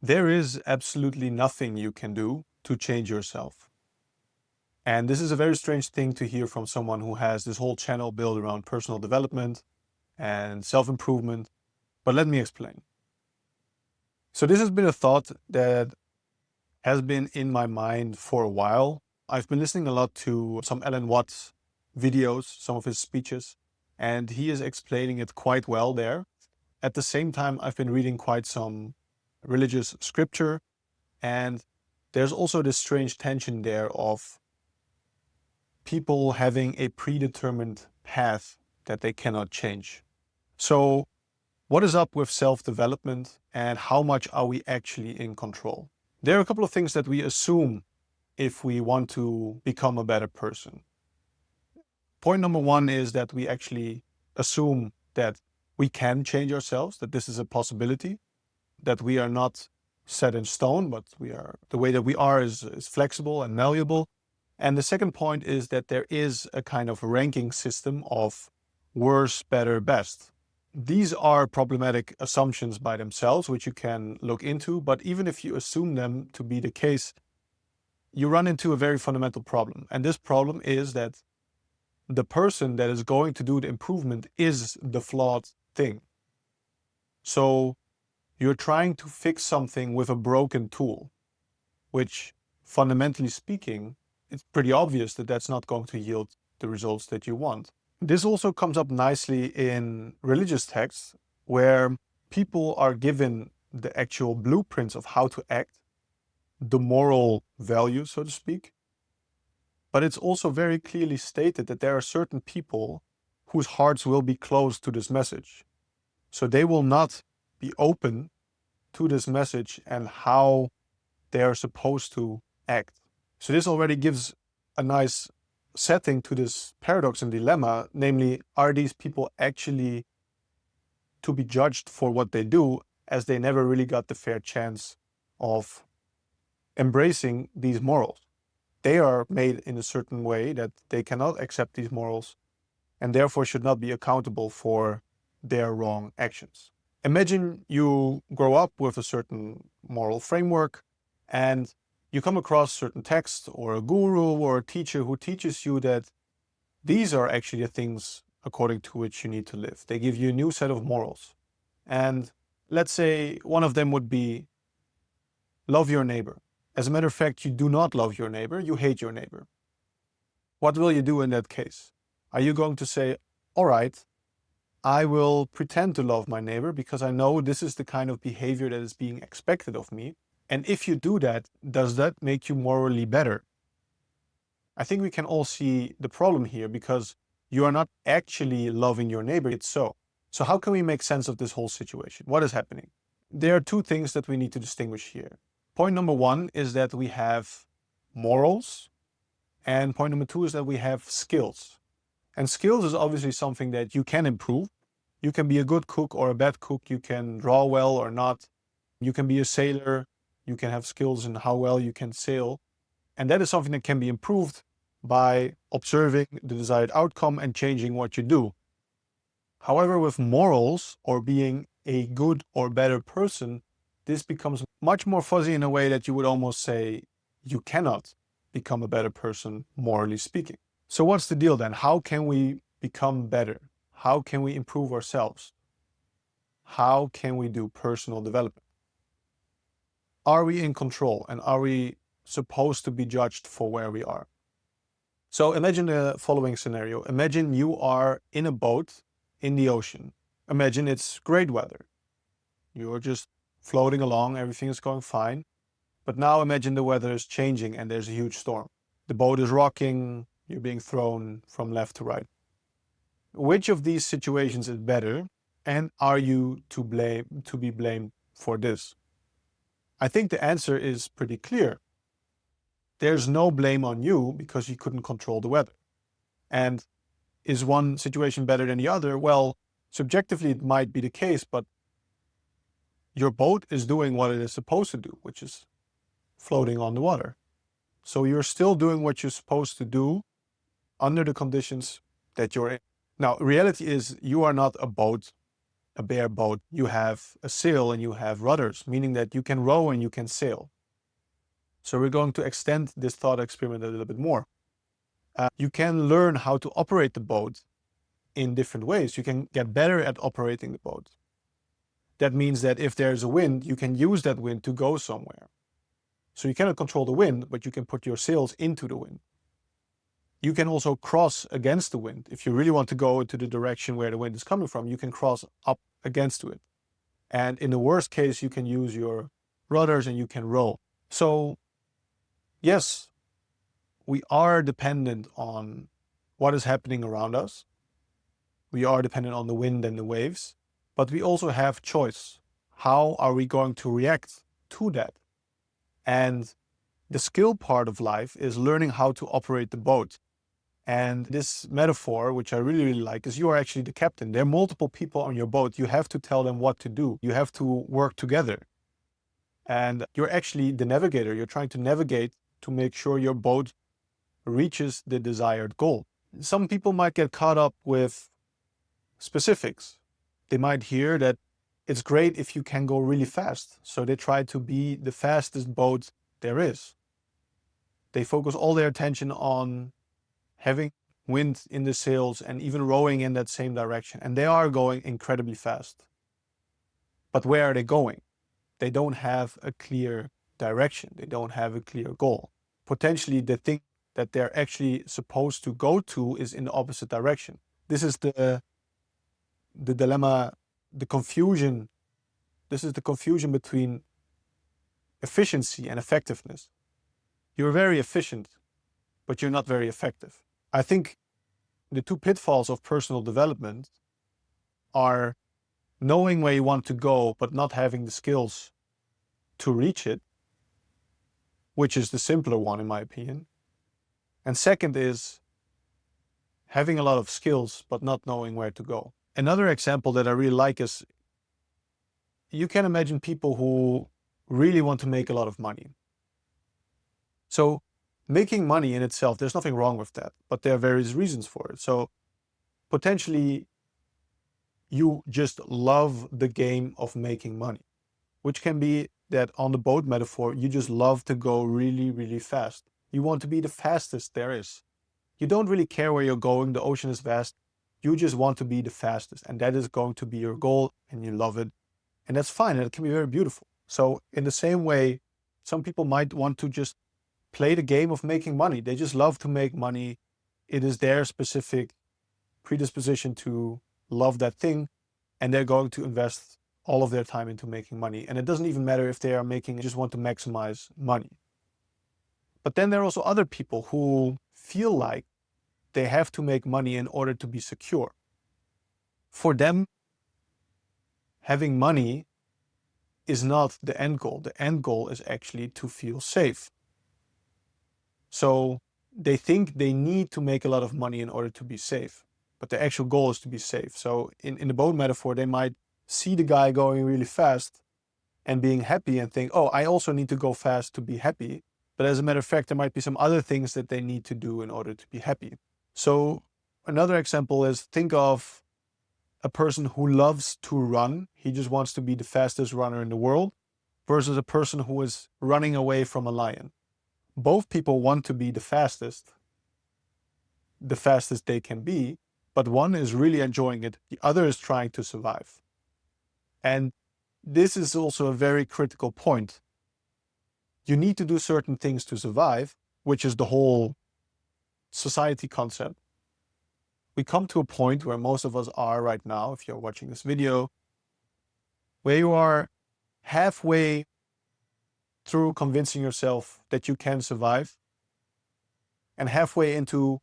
There is absolutely nothing you can do to change yourself. And this is a very strange thing to hear from someone who has this whole channel built around personal development and self-improvement. But let me explain. So this has been a thought that has been in my mind for a while. I've been listening a lot to some Alan Watts videos, some of his speeches, and he is explaining it quite well there. At the same time, I've been reading quite some religious scripture, and there's also this strange tension there of people having a predetermined path that they cannot change. So what is up with self-development and how much are we actually in control? There are a couple of things that we assume if we want to become a better person. Point number one is that we actually assume that we can change ourselves, that this is a possibility, that we are not set in stone, but the way that we are is flexible and malleable. And the second point is that there is a kind of ranking system of worse, better, best. These are problematic assumptions by themselves, which you can look into, but even if you assume them to be the case, you run into a very fundamental problem. And this problem is that the person that is going to do the improvement is the flawed thing. So you're trying to fix something with a broken tool, which fundamentally speaking, it's pretty obvious that that's not going to yield the results that you want. This also comes up nicely in religious texts where people are given the actual blueprints of how to act, the moral value, so to speak. But it's also very clearly stated that there are certain people whose hearts will be closed to this message. So they will not be open to this message and how they are supposed to act. So this already gives a nice setting to this paradox and dilemma, namely, are these people actually to be judged for what they do, as they never really got the fair chance of embracing these morals? They are made in a certain way that they cannot accept these morals and therefore should not be accountable for their wrong actions. Imagine you grow up with a certain moral framework and you come across certain text or a guru or a teacher who teaches you that these are actually the things according to which you need to live. They give you a new set of morals. And let's say one of them would be love your neighbor. As a matter of fact, you do not love your neighbor, you hate your neighbor. What will you do in that case? Are you going to say, all right, I will pretend to love my neighbor because I know this is the kind of behavior that is being expected of me. And if you do that, does that make you morally better? I think we can all see the problem here because you are not actually loving your neighbor. It's so. So how can we make sense of this whole situation? What is happening? There are two things that we need to distinguish here. Point number one is that we have morals, and point number two is that we have skills. And skills is obviously something that you can improve. You can be a good cook or a bad cook. You can draw well or not. You can be a sailor. You can have skills in how well you can sail. And that is something that can be improved by observing the desired outcome and changing what you do. However, with morals or being a good or better person, this becomes much more fuzzy in a way that you would almost say you cannot become a better person, morally speaking. So what's the deal then? How can we become better? How can we improve ourselves? How can we do personal development? Are we in control and are we supposed to be judged for where we are? So imagine the following scenario. Imagine you are in a boat in the ocean. Imagine it's great weather. You're just floating along, everything is going fine. But now imagine the weather is changing and there's a huge storm. The boat is rocking, you're being thrown from left to right. Which of these situations is better, and are you to be blamed for this? I think the answer is pretty clear. There's no blame on you because you couldn't control the weather. And is one situation better than the other? Well, subjectively it might be the case, but your boat is doing what it is supposed to do, which is floating on the water. So you're still doing what you're supposed to do under the conditions that you're in. Now, reality is you are not a boat a bare boat. You have a sail and you have rudders, meaning that you can row and you can sail. So we're going to extend this thought experiment a little bit more. You can learn how to operate the boat in different ways. You can get better at operating the boat. That means that if there's a wind, you can use that wind to go somewhere. So you cannot control the wind, but you can put your sails into the wind. You can also cross against the wind. If you really want to go into the direction where the wind is coming from, you can cross up against it. And in the worst case, you can use your rudders and you can row. So yes, we are dependent on what is happening around us. We are dependent on the wind and the waves, but we also have choice. How are we going to react to that? And the skill part of life is learning how to operate the boat. And this metaphor, which I really, really like, is you are actually the captain. There are multiple people on your boat. You have to tell them what to do. You have to work together. And you're actually the navigator. You're trying to navigate to make sure your boat reaches the desired goal. Some people might get caught up with specifics. They might hear that it's great if you can go really fast. So they try to be the fastest boat there is. They focus all their attention on having wind in the sails and even rowing in that same direction. And they are going incredibly fast. But where are they going? They don't have a clear direction. They don't have a clear goal. Potentially the thing that they're actually supposed to go to is in the opposite direction. This is the dilemma, the confusion. This is the confusion between efficiency and effectiveness. You're very efficient, but you're not very effective. I think the two pitfalls of personal development are knowing where you want to go, but not having the skills to reach it, which is the simpler one in my opinion. And second is having a lot of skills, but not knowing where to go. Another example that I really like is you can imagine people who really want to make a lot of money. So making money in itself, there's nothing wrong with that, but there are various reasons for it. So potentially you just love the game of making money, which can be that on the boat metaphor, you just love to go really, really fast. You want to be the fastest there is. You don't really care where you're going. The ocean is vast. You just want to be the fastest, and that is going to be your goal, and you love it. And that's fine, and it can be very beautiful. So in the same way, some people might want to just play the game of making money. They just love to make money. It is their specific predisposition to love that thing, and they're going to invest all of their time into making money. And it doesn't even matter if they are just want to maximize money. But then there are also other people who feel like they have to make money in order to be secure. For them, having money is not the end goal. The end goal is actually to feel safe. So they think they need to make a lot of money in order to be safe, but the actual goal is to be safe. So in the boat metaphor, they might see the guy going really fast and being happy and think, oh, I also need to go fast to be happy. But as a matter of fact, there might be some other things that they need to do in order to be happy. So another example is, think of a person who loves to run. He just wants to be the fastest runner in the world, versus a person who is running away from a lion. Both people want to be the fastest they can be, but one is really enjoying it. The other is trying to survive. And this is also a very critical point. You need to do certain things to survive, which is the whole society concept. We come to a point where most of us are right now, if you're watching this video, where you are halfway through convincing yourself that you can survive, and halfway into,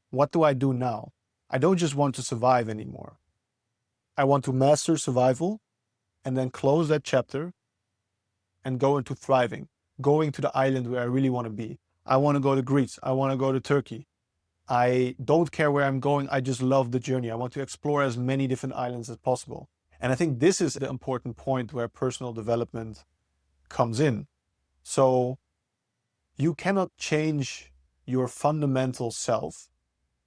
what do I do now? I don't just want to survive anymore. I want to master survival and then close that chapter and go into thriving, going to the island where I really want to be. I want to go to Greece. I want to go to Turkey. I don't care where I'm going. I just love the journey. I want to explore as many different islands as possible. And I think this is the important point where personal development comes in. So you cannot change your fundamental self.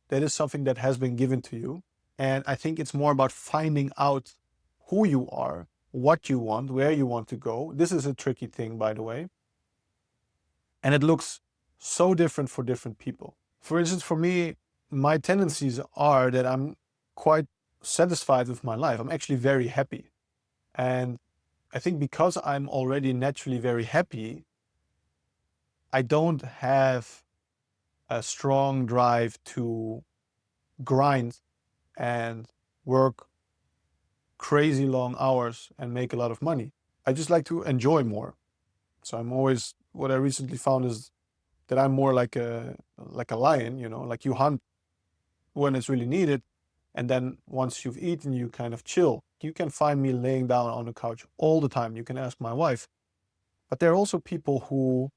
That is something that has been given to you. And I think it's more about finding out who you are, what you want, where you want to go. This is a tricky thing, by the way. And it looks so different for different people. For instance, for me, my tendencies are that I'm quite satisfied with my life. I'm actually very happy. And I think because I'm already naturally very happy, I don't have a strong drive to grind and work crazy long hours and make a lot of money. I just like to enjoy more. So I'm always, what I recently found is that I'm more like a lion, you know, like you hunt when it's really needed. And then once you've eaten, you kind of chill. You can find me laying down on the couch all the time. You can ask my wife. But there are also people who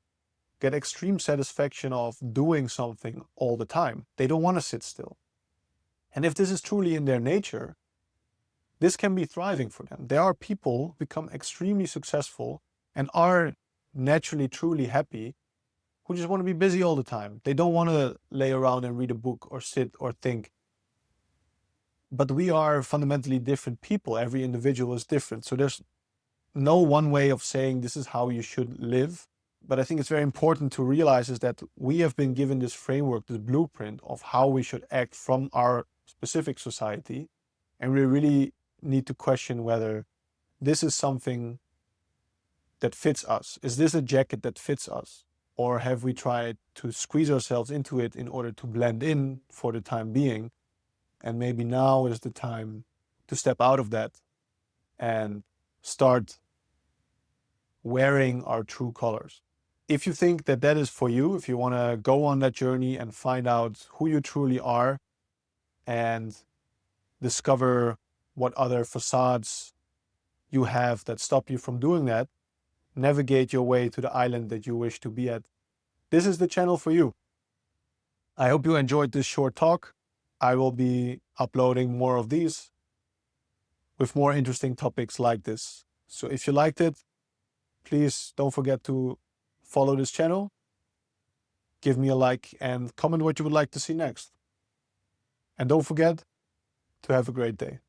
get extreme satisfaction of doing something all the time. They don't want to sit still. And if this is truly in their nature, this can be thriving for them. There are people who become extremely successful and are naturally truly happy who just want to be busy all the time. They don't want to lay around and read a book or sit or think. But we are fundamentally different people. Every individual is different. So there's no one way of saying this is how you should live. But I think it's very important to realize is that we have been given this framework, this blueprint of how we should act from our specific society. And we really need to question whether this is something that fits us. Is this a jacket that fits us? Or have we tried to squeeze ourselves into it in order to blend in for the time being? And maybe now is the time to step out of that and start wearing our true colors. If you think that that is for you, if you want to go on that journey and find out who you truly are and discover what other facades you have that stop you from doing that, navigate your way to the island that you wish to be at, this is the channel for you. I hope you enjoyed this short talk. I will be uploading more of these with more interesting topics like this. So if you liked it, please don't forget to follow this channel, give me a like, and comment what you would like to see next. And don't forget to have a great day.